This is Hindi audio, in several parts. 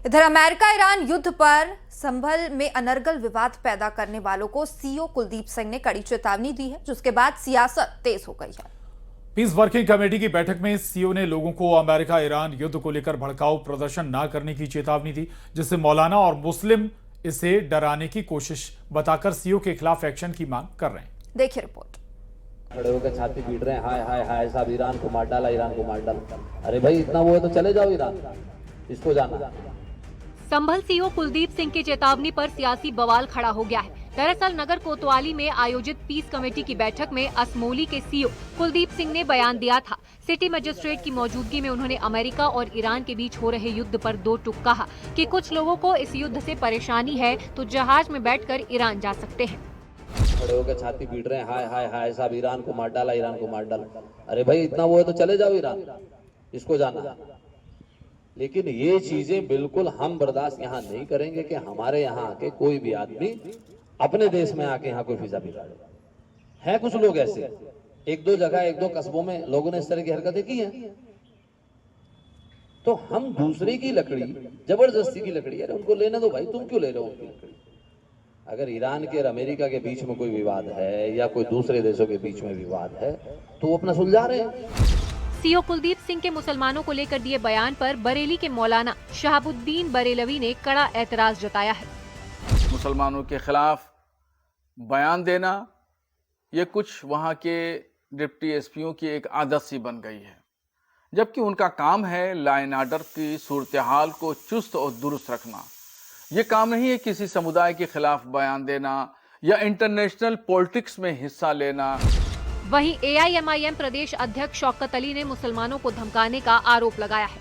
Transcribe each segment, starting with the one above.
इधर अमेरिका ईरान युद्ध पर संभल में अनर्गल विवाद पैदा करने वालों को सीईओ कुलदीप सिंह ने कड़ी चेतावनी दी है, जिसके बाद सियासत तेज हो गई है। पीस वर्किंग कमेटी की बैठक में सीईओ ने लोगों को अमेरिका ईरान युद्ध को लेकर भड़काऊ प्रदर्शन न करने की चेतावनी दी, जिससे मौलाना और मुस्लिम इसे डराने की कोशिश बताकर सीईओ के खिलाफ एक्शन की मांग कर रहे हैं। देखिए रिपोर्ट। खड़े होकर छाती पीट रहे हैं, हाय हाय हाय साहब ईरान को मार डाला, ईरान को मार डाला। अरे भाई इतना वो है तो चले जाओ ईरान, इसको जाना। संभल सीईओ कुलदीप सिंह की चेतावनी पर सियासी बवाल खड़ा हो गया है। दरअसल नगर कोतवाली में आयोजित पीस कमेटी की बैठक में असमोली के सीईओ कुलदीप सिंह ने बयान दिया था। सिटी मजिस्ट्रेट की मौजूदगी में उन्होंने अमेरिका और ईरान के बीच हो रहे युद्ध पर दो टूक कहा कि कुछ लोगों को इस युद्ध से परेशानी है तो जहाज में बैठकर ईरान जा सकते हैं। खड़े होकर छाती पीट रहे हैं, हाय हाय हाय साहब ईरान को मार डाला, ईरान को मार डाला। अरे भाई इतना वो है तो चले जाओ ईरान, इसको जाना। लेकिन ये चीजें बिल्कुल हम बर्दाश्त यहाँ नहीं करेंगे कि हमारे यहाँ आके कोई भी आदमी अपने देश में आके यहाँ कोई फिजा बिगाड़े। है कुछ लोग ऐसे, एक दो जगह एक दो कस्बों में लोगों ने इस तरह की हरकतें की हैं। तो हम दूसरे की लकड़ी, जबरदस्ती की लकड़ी, अरे उनको लेने दो भाई, तुम क्यों ले रहे हो उनकी लकड़ी। अगर ईरान के और अमेरिका के बीच में कोई विवाद है या कोई दूसरे देशों के बीच में विवाद है तो वो अपना सुलझा रहे हैं। सीईओ कुलदीप सिंह के मुसलमानों को लेकर दिए बयान पर बरेली के मौलाना शहाबुद्दीन बरेलवी ने कड़ा एतराज जताया है। मुसलमानों के खिलाफ बयान देना ये कुछ वहाँ के डिप्टी एसपीओ की एक आदत सी बन गई है, जबकि उनका काम है लॉ एंड ऑर्डर की सूरत हाल को चुस्त और दुरुस्त रखना। ये काम नहीं है किसी समुदाय के खिलाफ बयान देना या इंटरनेशनल पॉलिटिक्स में हिस्सा लेना। वहीं एआईएमआईएम प्रदेश अध्यक्ष शौकत अली ने मुसलमानों को धमकाने का आरोप लगाया है।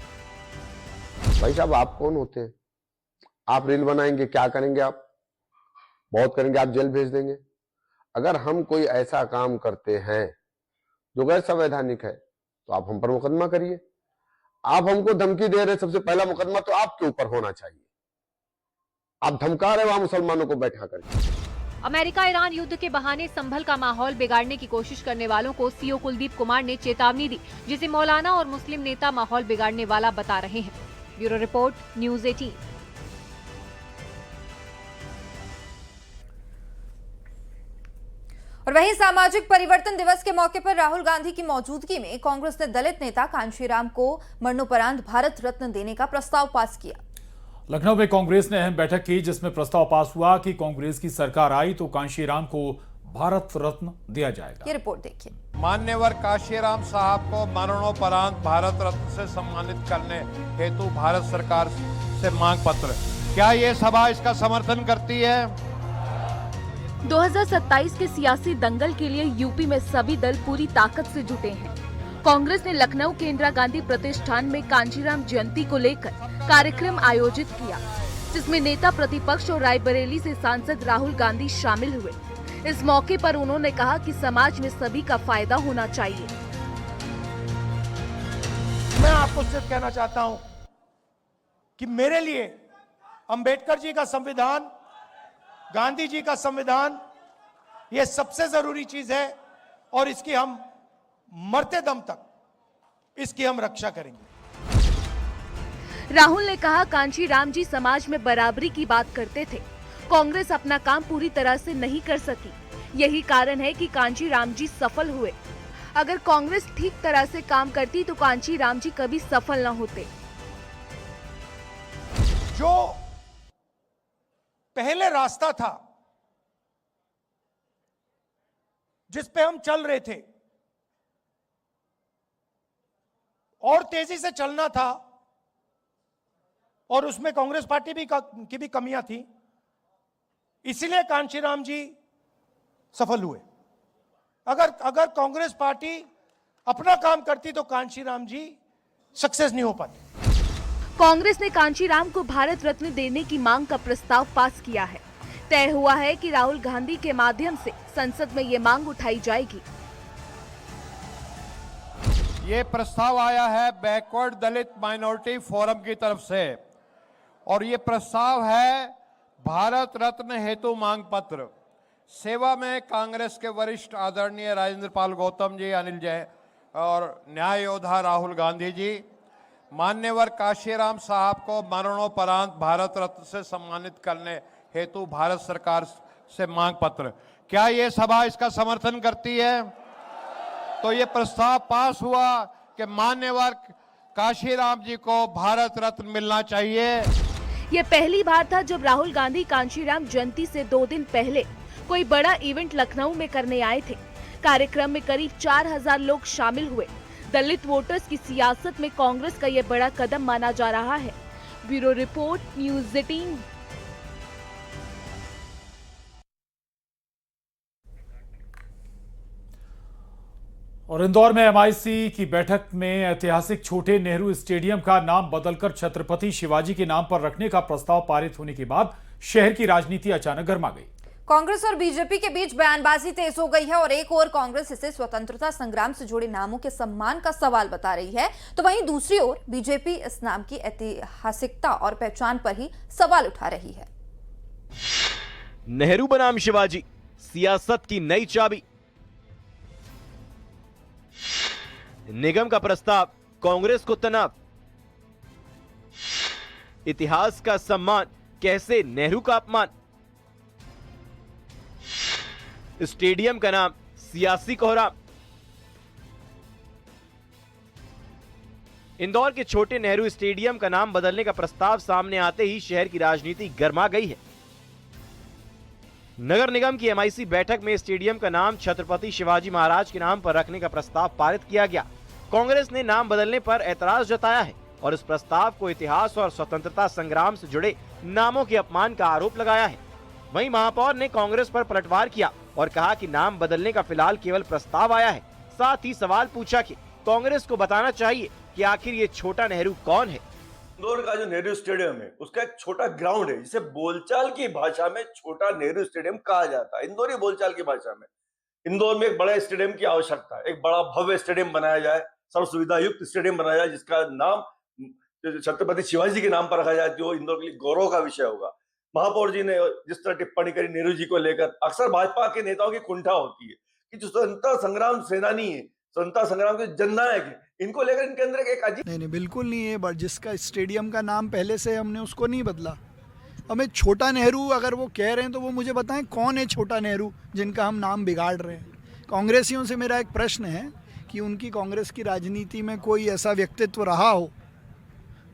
भाई साहब आप कौन होते हैं? आप रील बनाएंगे, क्या करेंगे? आप बहुत करेंगे, आप जेल भेज देंगे। अगर हम कोई ऐसा काम करते हैं जो गैर संवैधानिक है तो आप हम पर मुकदमा करिए। आप हमको धमकी दे रहे, सबसे पहला मुकदमा तो आपके ऊपर होना चाहिए। आप धमका रहे वहां मुसलमानों को बैठा करके। अमेरिका ईरान युद्ध के बहाने संभल का माहौल बिगाड़ने की कोशिश करने वालों को सीईओ कुलदीप कुमार ने चेतावनी दी, जिसे मौलाना और मुस्लिम नेता माहौल बिगाड़ने वाला बता रहे हैं। Bureau report, news 18। और वहीं सामाजिक परिवर्तन दिवस के मौके पर राहुल गांधी की मौजूदगी में कांग्रेस ने दलित नेता कांशीराम को मरणोपरांत भारत रत्न देने का प्रस्ताव पास किया। लखनऊ में कांग्रेस ने अहम बैठक की, जिसमें प्रस्ताव पास हुआ कि कांग्रेस की सरकार आई तो कांशीराम को भारत रत्न दिया जाएगा। ये रिपोर्ट देखिए। मान्यवर कांशीराम साहब को मरणोपरांत भारत रत्न से सम्मानित करने हेतु भारत सरकार से मांग पत्र, क्या ये सभा इसका समर्थन करती है? 2027 के सियासी दंगल के लिए यूपी में सभी दल पूरी ताकत से जुटे हैं। कांग्रेस ने लखनऊ के इंदिरा गांधी प्रतिष्ठान में कांशीराम जयंती को लेकर कार्यक्रम आयोजित किया, जिसमें नेता प्रतिपक्ष और रायबरेली से सांसद राहुल गांधी शामिल हुए। इस मौके पर उन्होंने कहा कि समाज में सभी का फायदा होना चाहिए। मैं आपको सिर्फ कहना चाहता हूं कि मेरे लिए अंबेडकर जी का संविधान, गांधी जी का संविधान, यह सबसे जरूरी चीज है और इसकी हम मरते दम तक इसकी हम रक्षा करेंगे। राहुल ने कहा कांशीराम जी समाज में बराबरी की बात करते थे। कांग्रेस अपना काम पूरी तरह से नहीं कर सकी, यही कारण है कि कांशीराम जी सफल हुए। अगर कांग्रेस ठीक तरह से काम करती तो कांशीराम जी कभी सफल न होते। जो पहले रास्ता था जिस पे हम चल रहे थे और तेजी से चलना था, और उसमें कांग्रेस पार्टी की भी कमियां थी, इसीलिए कांशीराम जी सफल हुए। अगर कांग्रेस पार्टी अपना काम करती तो कांशीराम जी सक्सेस नहीं हो पाते। कांग्रेस ने कांशीराम को भारत रत्न देने की मांग का प्रस्ताव पास किया है। तय हुआ है कि राहुल गांधी के माध्यम से संसद में ये मांग उठाई जाएगी। ये प्रस्ताव आया है बैकवर्ड दलित माइनॉरिटी फोरम की तरफ से, और ये प्रस्ताव है भारत रत्न हेतु मांग पत्र। सेवा में कांग्रेस के वरिष्ठ आदरणीय राजेंद्र पाल गौतम जी, अनिल जैन और न्याय योद्धा राहुल गांधी जी, मान्यवर काशीराम साहब को मरणोपरांत भारत रत्न से सम्मानित करने हेतु भारत सरकार से मांग पत्र। क्या ये सभा इसका समर्थन करती है? तो ये प्रस्ताव पास हुआ कि मान्यवर काशीराम जी को भारत रत्न मिलना चाहिए। ये पहली बार था जब राहुल गांधी कांशीराम जयंती से 2 दिन पहले कोई बड़ा इवेंट लखनऊ में करने आए थे। कार्यक्रम में करीब 4000 लोग शामिल हुए। दलित वोटर्स की सियासत में कांग्रेस का ये बड़ा कदम माना जा रहा है। Bureau report, news 18। और इंदौर में एमआईसी की बैठक में ऐतिहासिक छोटे नेहरू स्टेडियम का नाम बदलकर छत्रपति शिवाजी के नाम पर रखने का प्रस्ताव पारित होने के बाद शहर की राजनीति अचानक गर्मा गई। कांग्रेस और बीजेपी के बीच बयानबाजी तेज हो गई है और एक ओर कांग्रेस इसे स्वतंत्रता संग्राम से जुड़े नामों के सम्मान का सवाल बता रही है, तो वहीं दूसरी ओर बीजेपी इस नाम की ऐतिहासिकता और पहचान पर ही सवाल उठा रही है। नेहरू बनाम शिवाजी, सियासत की नई चाबी। निगम का प्रस्ताव, कांग्रेस को तनाव। इतिहास का सम्मान, कैसे नेहरू का अपमान। स्टेडियम का नाम, सियासी कोहराम। इंदौर के छोटे नेहरू स्टेडियम का नाम बदलने का प्रस्ताव सामने आते ही शहर की राजनीति गर्मा गई है। नगर निगम की एमआईसी बैठक में स्टेडियम का नाम छत्रपति शिवाजी महाराज के नाम पर रखने का प्रस्ताव पारित किया गया। कांग्रेस ने नाम बदलने पर ऐतराज जताया है और इस प्रस्ताव को इतिहास और स्वतंत्रता संग्राम से जुड़े नामों के अपमान का आरोप लगाया है। वहीं महापौर ने कांग्रेस पर पलटवार किया और कहा कि नाम बदलने का फिलहाल केवल प्रस्ताव आया है। साथ ही सवाल पूछा कि कांग्रेस को बताना चाहिए कि आखिर ये छोटा नेहरू कौन है। इंदौर का जो नेहरू स्टेडियम है उसका एक छोटा ग्राउंड है जिसे बोलचाल की भाषा में छोटा नेहरू स्टेडियम कहा जाता है। इंदौरी बोलचाल की भाषा में इंदौर में एक बड़े स्टेडियम की आवश्यकता है। एक बड़ा भव्य स्टेडियम बनाया जाए, सर्व सुविधा युक्त स्टेडियम बनाया जाए जिसका नाम छत्रपति शिवाजी के नाम पर रखा जाए, जो इंदौर के लिए गौरव का विषय होगा। महापौर जी ने जिस तरह टिप्पणी करी नेहरू जी को लेकर, अक्सर भाजपा के नेताओं की कुंठा होती है कि जो स्वतंत्रता संग्राम सेनानी है, स्वतंत्रता संग्राम के जननायक है, इनको लेकर इनके अंदर एक अजीब नहीं बिल्कुल नहीं है। बट जिसका स्टेडियम का नाम पहले से हमने उसको नहीं बदला। हमें छोटा नेहरू अगर वो कह रहे हैं तो वो मुझे बताएं कौन है छोटा नेहरू जिनका हम नाम बिगाड़ रहे हैं। कांग्रेसियों से मेरा एक प्रश्न है कि उनकी कांग्रेस की राजनीति में कोई ऐसा व्यक्तित्व रहा हो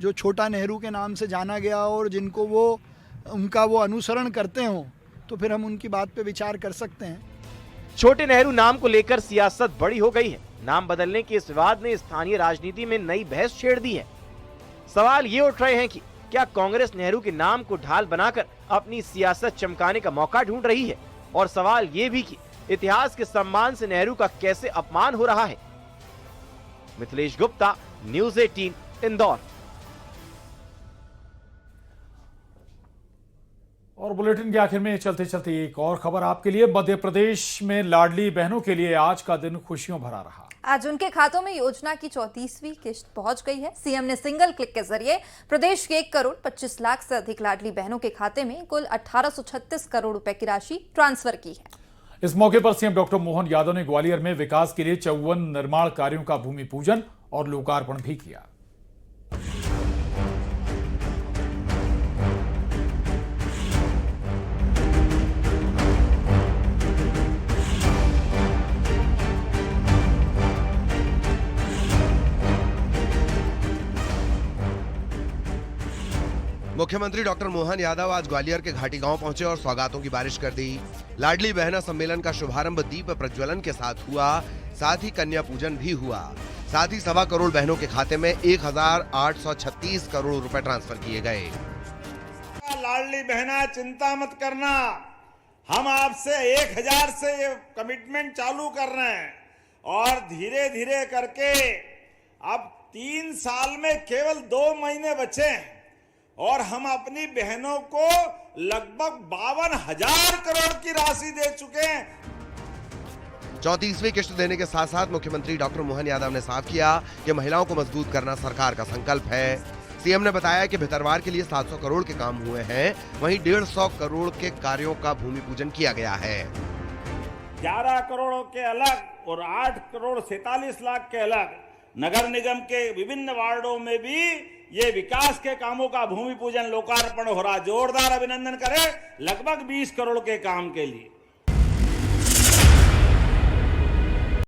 जो छोटा नेहरू के नाम से जाना गया और जिनको वो उनका वो अनुसरण करते हो, तो फिर हम उनकी बात पे विचार कर सकते हैं। छोटे नेहरू नाम को लेकर सियासत बड़ी हो गई है। नाम बदलने के इस विवाद ने स्थानीय राजनीति में नई बहस छेड़ दी है। सवाल ये उठ रहे हैं कि क्या कांग्रेस नेहरू के नाम को ढाल बनाकर अपनी सियासत चमकाने का मौका ढूंढ रही है, और सवाल ये भी कि इतिहास के सम्मान से नेहरू का कैसे अपमान हो रहा है। मिथिलेश गुप्ता, न्यूज़ 18, इंदौर। और बुलेटिन के आखिर में चलते चलते एक और खबर आपके लिए। मध्य प्रदेश में लाडली बहनों के लिए आज का दिन खुशियों भरा रहा। आज उनके खातों में योजना की 34वीं किस्त पहुंच गई है। सीएम ने सिंगल क्लिक के जरिए प्रदेश के 1 करोड़ 25 लाख से अधिक लाडली बहनों के खाते में कुल 1836 करोड़ रुपए की राशि ट्रांसफर की है। इस मौके पर सीएम डॉक्टर मोहन यादव ने ग्वालियर में विकास के लिए 54 निर्माण कार्यों का भूमि पूजन और लोकार्पण भी किया। मुख्यमंत्री डॉक्टर मोहन यादव आज ग्वालियर के घाटी गांव पहुंचे और सौगातों की बारिश कर दी। लाडली बहना सम्मेलन का शुभारंभ दीप प्रज्वलन के साथ हुआ, साथ ही कन्या पूजन भी हुआ। साथ ही 1.25 करोड़ बहनों के खाते में 1836 करोड़ रुपए ट्रांसफर किए गए। लाडली बहना चिंता मत करना, हम आपसे 1000 से ये कमिटमेंट चालू कर रहे हैं और धीरे धीरे करके अब 3 साल में केवल 2 महीने बचे हैं और हम अपनी बहनों को लगभग 52,000 करोड़ की राशि दे चुके हैं। 34वीं किस्त देने के साथ साथ मुख्यमंत्री डॉक्टर मोहन यादव ने साफ किया कि महिलाओं को मजबूत करना सरकार का संकल्प है। सीएम ने बताया कि भितरवार के लिए 700 करोड़ के काम हुए हैं, वहीं 150 करोड़ के कार्यों का भूमि पूजन किया गया है। 11 करोड़ के अलग और 8 करोड़ 47 लाख के अलग नगर निगम के विभिन्न वार्डों में भी ये विकास के कामों का भूमि पूजन लोकार्पण हो रहा। जोरदार अभिनंदन करें लगभग 20 करोड़ के काम के लिए।